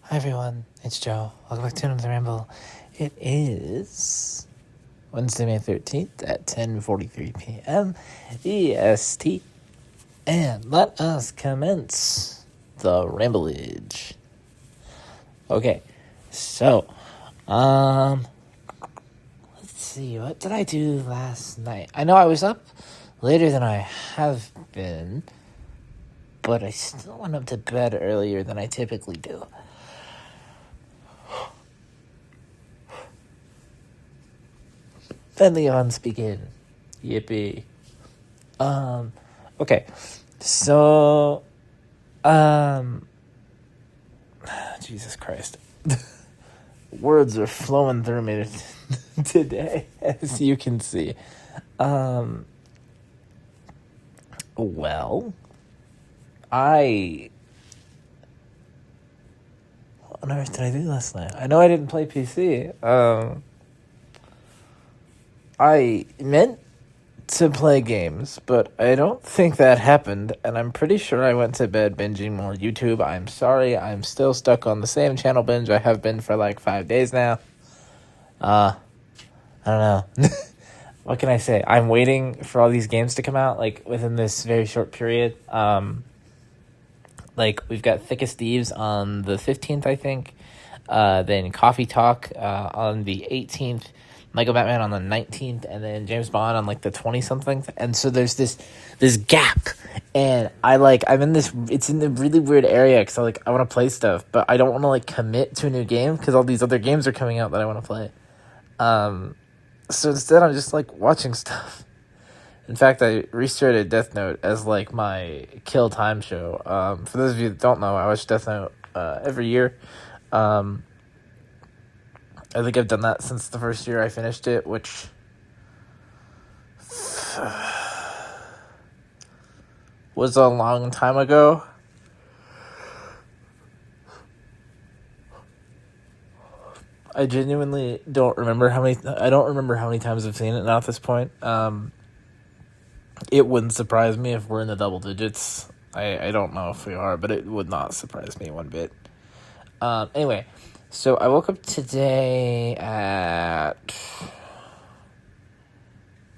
Hi everyone, it's Joe. Welcome back to another Ramble. It is Wednesday, May 13th at 10:43 p.m. EST. And let us commence the Rambleage. Okay, so, let's see, what did I do last night? I know I was up later than I have been, but I still went up to bed earlier than I typically do. Then Leon speaking. Yippee. Okay. So, Jesus Christ. Words are flowing through me today, as you can see. Well, what on earth did I do last night? I know I didn't play PC. I meant to play games, but I don't think that happened, and I'm pretty sure I went to bed binging more YouTube. I'm sorry, I'm still stuck on the same channel binge I have been for like 5 days now. I don't know. What can I say? I'm waiting for all these games to come out, like, within this very short period. Like, we've got Thick as Thieves on the 15th, I think. Then Coffee Talk on the 18th. Lego Batman on the 19th, and then James Bond on like the 20-something. And so there's this gap, and I'm in this. It's in the really weird area because I want to play stuff, but I don't want to like commit to a new game because all these other games are coming out that I want to play. So instead, I'm just like watching stuff. In fact, I restarted Death Note as like my kill time show. For those of you that don't know, I watch Death Note every year. I think I've done that since the first year I finished it, which was a long time ago. I genuinely don't remember how many times I've seen it now at this point. It wouldn't surprise me if we're in the double digits. I don't know if we are, but it would not surprise me one bit. Anyway, so I woke up today at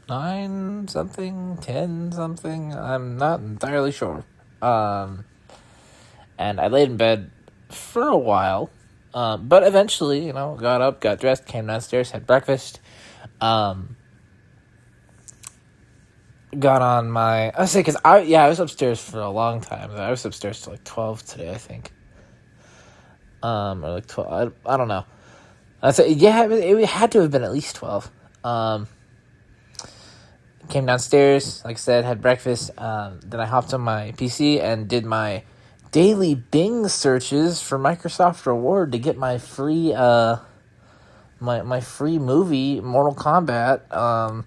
9-something, 10-something, I'm not entirely sure. And I laid in bed for a while, but eventually, got up, got dressed, came downstairs, had breakfast, got on my, I was upstairs for a long time. I was upstairs till like 12 today, I think. Or like 12, I don't know. I said, yeah, it had to have been at least 12. Came downstairs, like I said, had breakfast. Then I hopped on my PC and did my daily Bing searches for Microsoft Reward to get my free, my free movie, Mortal Kombat,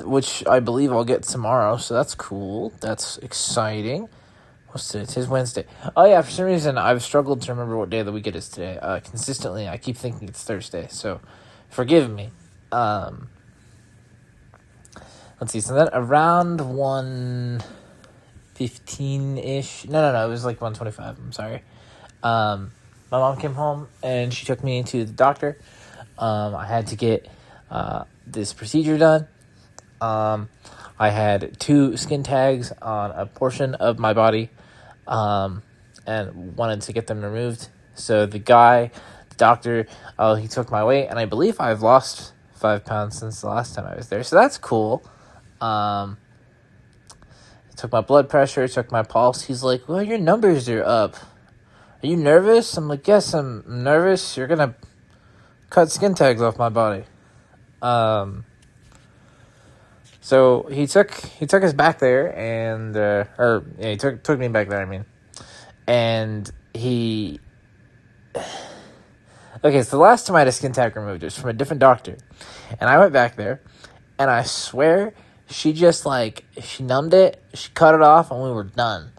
which I believe I'll get tomorrow. So that's cool. That's exciting. What's today? Today's Wednesday. Oh yeah, for some reason I've struggled to remember what day of the week it is today. Consistently, I keep thinking it's Thursday, so forgive me. Let's see. So then around 1:15-ish. No. It was like 1:25. I'm sorry. My mom came home and she took me to the doctor. I had to get this procedure done. I had 2 skin tags on a portion of my body, and wanted to get them removed. So the doctor, he took my weight, and I believe I've lost 5 pounds since the last time I was there. So that's cool. He took my blood pressure, took my pulse. He's like, well, your numbers are up. Are you nervous? I'm like, yes, I'm nervous. You're going to cut skin tags off my body. So he took us back there, and he took me back there. I mean, and he. Okay, so the last time I had a skin tag removed, it was from a different doctor, and I went back there, and I swear she just she numbed it, she cut it off, and we were done.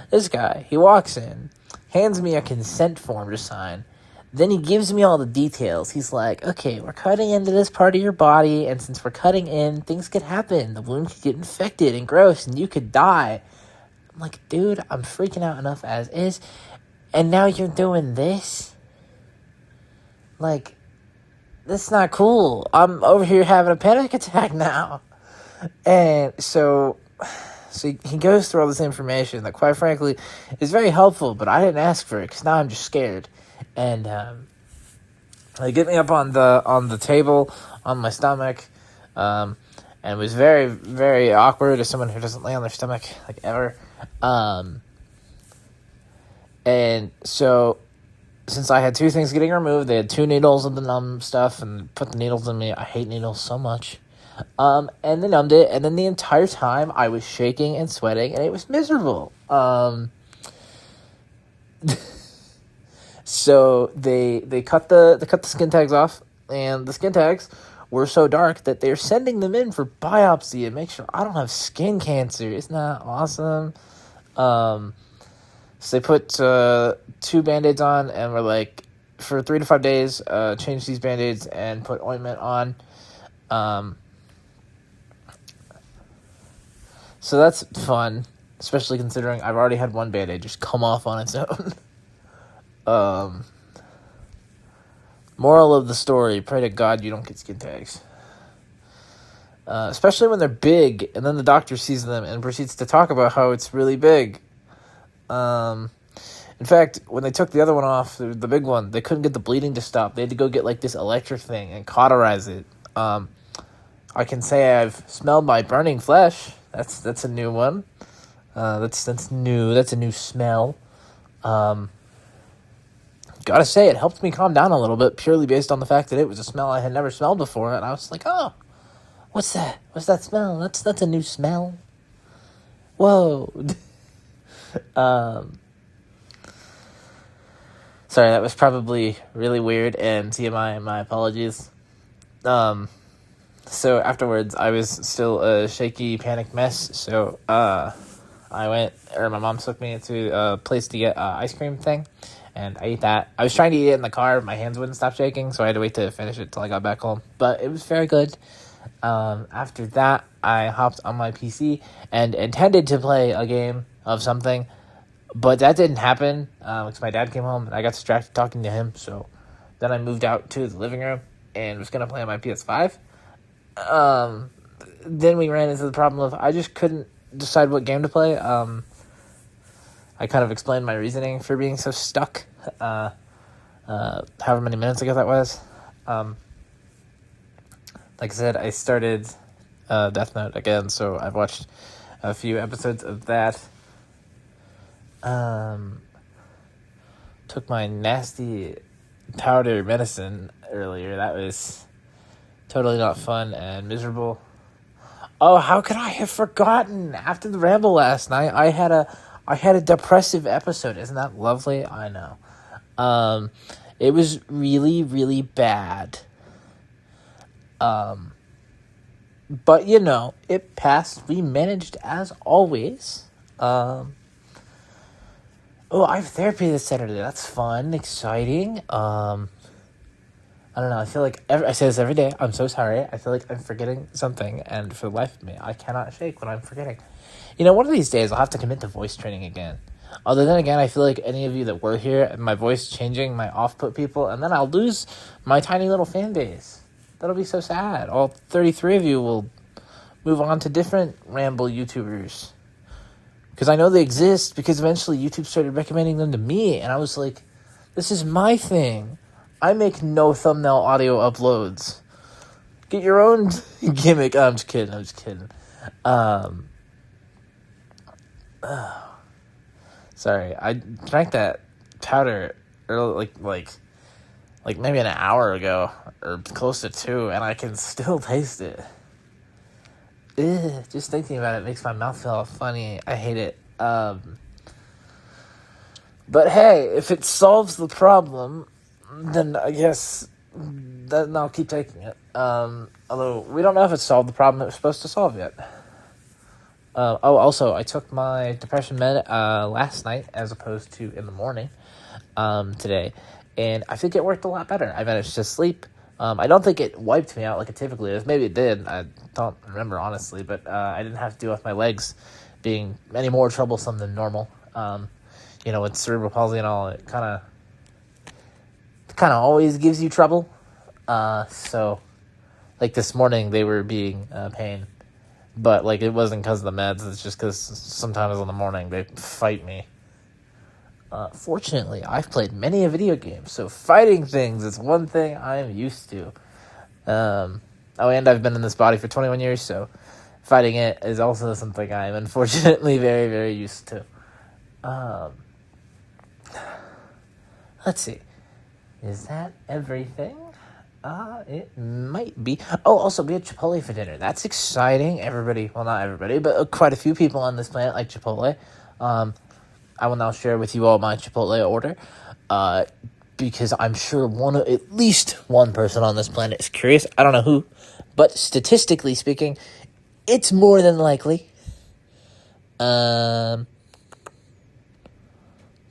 This guy, he walks in, hands me a consent form to sign. Then he gives me all the details. He's like, okay, we're cutting into this part of your body, and since we're cutting in, things could happen. The wound could get infected and gross, and you could die. I'm like, dude, I'm freaking out enough as is. And now you're doing this? Like, that's not cool. I'm over here having a panic attack now. And so he goes through all this information that, quite frankly, is very helpful, but I didn't ask for it because now I'm just scared. And they get me up on the table on my stomach, and it was very, very awkward as someone who doesn't lay on their stomach like ever. And so, since I had two things getting removed, they had 2 needles of the numb stuff and put the needles in me. I hate needles so much. And they numbed it, and then the entire time I was shaking and sweating, and it was miserable. So they cut the skin tags off, and the skin tags were so dark that they're sending them in for biopsy and make sure I don't have skin cancer. Isn't that awesome? So they put 2 Band-Aids on, and we're like, for 3 to 5 days, change these Band-Aids and put ointment on. So that's fun, especially considering I've already had 1 Band-Aid just come off on its own. Moral of the story, pray to God you don't get skin tags. Especially when they're big, and then the doctor sees them and proceeds to talk about how it's really big. In fact, when they took the other one off, the big one, they couldn't get the bleeding to stop. They had to go get like this electric thing and cauterize it. I can say I've smelled my burning flesh. That's a new one. That's new. That's a new smell. Gotta say, it helped me calm down a little bit, purely based on the fact that it was a smell I had never smelled before, and I was like, oh, what's that? What's that smell? That's a new smell. Whoa. Sorry, that was probably really weird and TMI, my apologies. So afterwards, I was still a shaky, panicked mess, so, my mom took me to a place to get ice cream thing, and I ate that. I was trying to eat it in the car, my hands wouldn't stop shaking, so I had to wait to finish it till I got back home, but it was very good. After that, I hopped on my PC and intended to play a game of something, but that didn't happen, because my dad came home, and I got distracted talking to him, so then I moved out to the living room, and was going to play on my PS5. Then we ran into the problem of I just couldn't decide what game to play. I kind of explained my reasoning for being so stuck, however many minutes ago that was. Like I said, I started Death Note again, so I've watched a few episodes of that. Took my nasty powder medicine earlier. That was totally not fun and miserable. Oh, how could I have forgotten? After the ramble last night, I had a depressive episode. Isn't that lovely? I know. It was really, really bad. But it passed. We managed as always. I have therapy this Saturday. That's fun, exciting. I don't know, I feel like, I say this every day, I'm so sorry, I feel like I'm forgetting something, and for the life of me, I cannot shake when I'm forgetting. One of these days, I'll have to commit to voice training again. Other than again, I feel like any of you that were here, and my voice changing might off-put people, and then I'll lose my tiny little fan base. That'll be so sad. All 33 of you will move on to different ramble YouTubers. Because I know they exist, because eventually YouTube started recommending them to me, and I was like, this is my thing. I make no thumbnail audio uploads. Get your own gimmick. I'm just kidding. Sorry, I drank that powder early, like maybe an hour ago, or close to 2, and I can still taste it. Ugh, just thinking about it makes my mouth feel funny. I hate it. But hey, if it solves the problem, then I guess then I'll keep taking it. Although we don't know if it solved the problem it was supposed to solve yet. Also, I took my depression med last night as opposed to in the morning today, and I think it worked a lot better. I managed to sleep. I don't think it wiped me out like it typically is. Maybe it did. I don't remember, honestly, but I didn't have to deal with my legs being any more troublesome than normal. with cerebral palsy and all, it kind of always gives you trouble. So, like this morning, they were being pain, but like it wasn't because of the meds. It's just because sometimes in the morning they fight me. Fortunately, I've played many a video game, so fighting things is one thing I'm used to. And I've been in this body for 21 years, so fighting it is also something I'm unfortunately very, very used to. Let's see. Is that everything? It might be. Oh, also, we had Chipotle for dinner. That's exciting. Everybody, well, not everybody, but quite a few people on this planet like Chipotle. I will now share with you all my Chipotle order. Because I'm sure at least one person on this planet is curious. I don't know who, but statistically speaking, it's more than likely. Let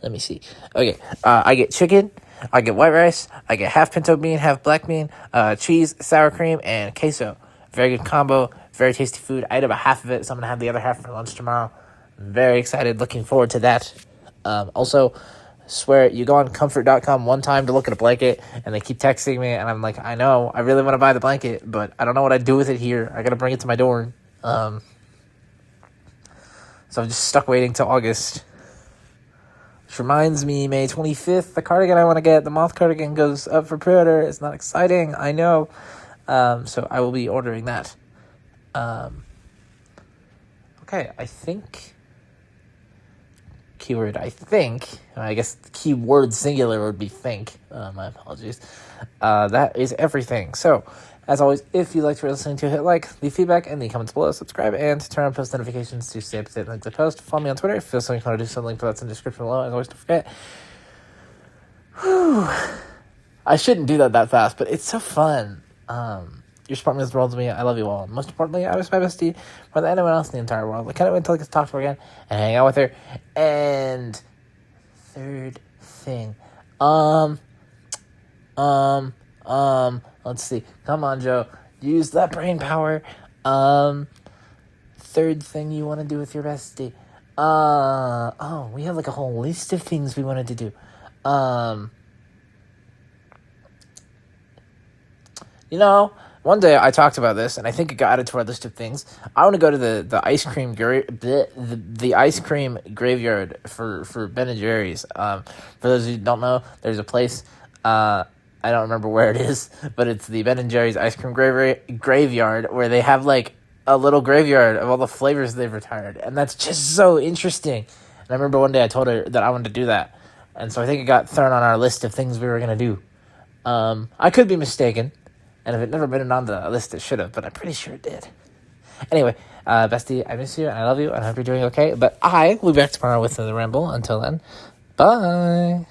me see. Okay, I get chicken, I get white rice, I get half pinto bean, half black bean, cheese, sour cream, and queso. Very good combo, very tasty food. I ate about half of it, so I'm going to have the other half for lunch tomorrow. I'm very excited, looking forward to that. Also, swear, you go on comfort.com one time to look at a blanket, and they keep texting me, and I'm like, I know, I really want to buy the blanket, but I don't know what I'd do with it here. I got to bring it to my dorm. So I'm just stuck waiting till August. Which reminds me, May 25th, the cardigan I want to get, the moth cardigan, goes up for pre-order. It's not exciting, I know. So I will be ordering that. Okay, I think... Keyword, I think. I guess the keyword singular would be think. My apologies. That is everything. So, as always, if you liked what you're listening to, hit like, leave feedback in the comments below, subscribe, and turn on post notifications to stay up to date with the post. Follow me on Twitter if you feel something you want to do, something that's in the description below. As always, don't forget. Whew. I shouldn't do that fast, but it's so fun. Your support means the world to me. I love you all. Most importantly, I miss my bestie more than anyone else in the entire world. I can't wait until I get to talk to her again and hang out with her. And third thing, let's see. Come on, Joe. Use that brain power. Third thing you want to do with your bestie. We have like a whole list of things we wanted to do. One day I talked about this, and I think it got added to our list of things. I want to go to the ice cream the ice cream graveyard for Ben & Jerry's. For those who don't know, there's a place. I don't remember where it is, but it's the Ben & Jerry's ice cream graveyard where they have like a little graveyard of all the flavors they've retired, and that's just so interesting. And I remember one day I told her that I wanted to do that, and so I think it got thrown on our list of things we were gonna do. I could be mistaken. And if it never been on the list, it should have, but I'm pretty sure it did. Anyway, bestie, I miss you, and I love you, and I hope you're doing okay. But I will be back tomorrow with another ramble. Until then, bye.